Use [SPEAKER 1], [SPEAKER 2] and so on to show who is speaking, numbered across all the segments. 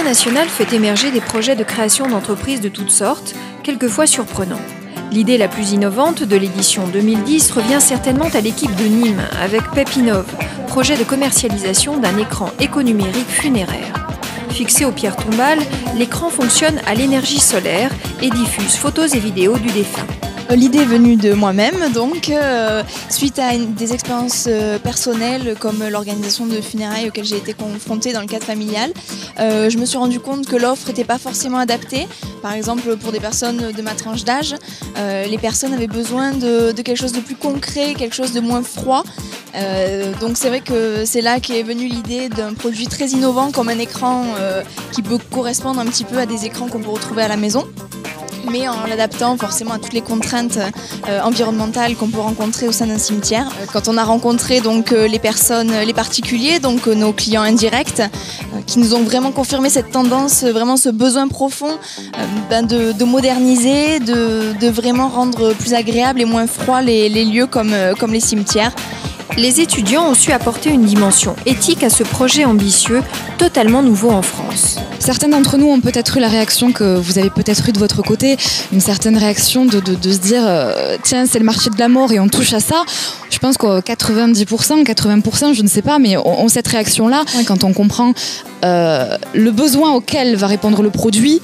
[SPEAKER 1] national fait émerger des projets de création d'entreprises de toutes sortes, quelquefois surprenants. L'idée la plus innovante de l'édition 2010 revient certainement à l'équipe de Nîmes avec Pepinov, projet de commercialisation d'un écran éconumérique funéraire. Fixé aux pierres tombales, l'écran fonctionne à l'énergie solaire et diffuse photos et vidéos du défunt.
[SPEAKER 2] L'idée est venue de moi-même, donc suite à des expériences personnelles comme l'organisation de funérailles auxquelles j'ai été confrontée dans le cadre familial. Je me suis rendu compte que l'offre n'était pas forcément adaptée. Par exemple, pour des personnes de ma tranche d'âge, les personnes avaient besoin de quelque chose de plus concret, quelque chose de moins froid. Donc c'est vrai que c'est là qu'est venue l'idée d'un produit très innovant comme un écran qui peut correspondre un petit peu à des écrans qu'on peut retrouver à la maison, mais en l'adaptant forcément à toutes les contraintes environnementales qu'on peut rencontrer au sein d'un cimetière. Quand on a rencontré donc les personnes, les particuliers, donc nos clients indirects, qui nous ont vraiment confirmé cette tendance, vraiment ce besoin profond de moderniser, de vraiment rendre plus agréable et moins froid les lieux comme les cimetières.
[SPEAKER 1] Les étudiants ont su apporter une dimension éthique à ce projet ambitieux, totalement nouveau en France.
[SPEAKER 3] Certains d'entre nous ont peut-être eu la réaction que vous avez peut-être eu de votre côté, une certaine réaction de se dire tiens, c'est le marché de la mort et on touche à ça. Je pense que 90%, 80%, je ne sais pas, mais ont cette réaction-là. Quand on comprend le besoin auquel va répondre le produit,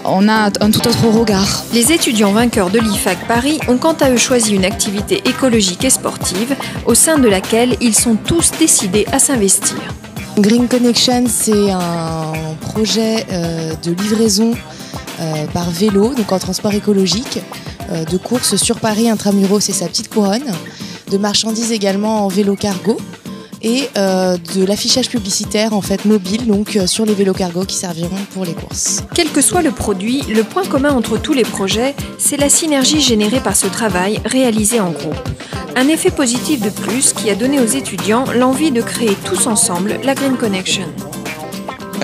[SPEAKER 3] on a un tout autre regard.
[SPEAKER 1] Les étudiants vainqueurs de l'IFAC Paris ont quant à eux choisi une activité écologique et sportive au sein de laquelle ils sont tous décidés à s'investir.
[SPEAKER 4] Green Connection, c'est un projet de livraison par vélo, donc en transport écologique, de courses sur Paris intramuros et sa petite couronne, de marchandises également en vélo cargo, et de l'affichage publicitaire en fait mobile, donc sur les vélos cargo qui serviront pour les courses.
[SPEAKER 1] Quel que soit le produit, le point commun entre tous les projets, c'est la synergie générée par ce travail réalisé en groupe. Un effet positif de plus qui a donné aux étudiants l'envie de créer tous ensemble la Green Connection.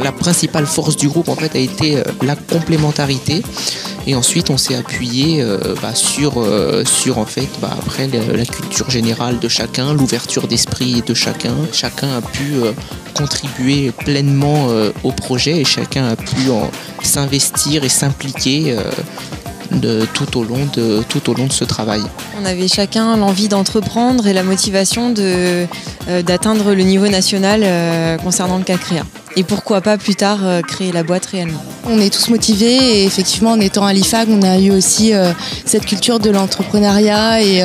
[SPEAKER 5] La principale force du groupe en fait a été la complémentarité. Et ensuite, on s'est appuyé sur en fait, après la culture générale de chacun, l'ouverture d'esprit de chacun. Chacun a pu contribuer pleinement au projet et chacun a pu s'investir et s'impliquer tout au long de ce travail.
[SPEAKER 6] On avait chacun l'envie d'entreprendre et la motivation d'atteindre le niveau national concernant le CACREA. Et pourquoi pas plus tard créer la boîte réellement.
[SPEAKER 4] On est tous motivés et effectivement en étant à l'IFAC, on a eu aussi cette culture de l'entrepreneuriat et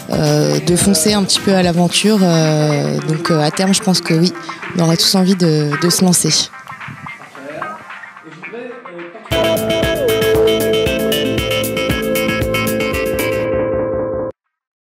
[SPEAKER 4] de foncer un petit peu à l'aventure. Donc à terme, je pense que oui, on aurait tous envie de se lancer.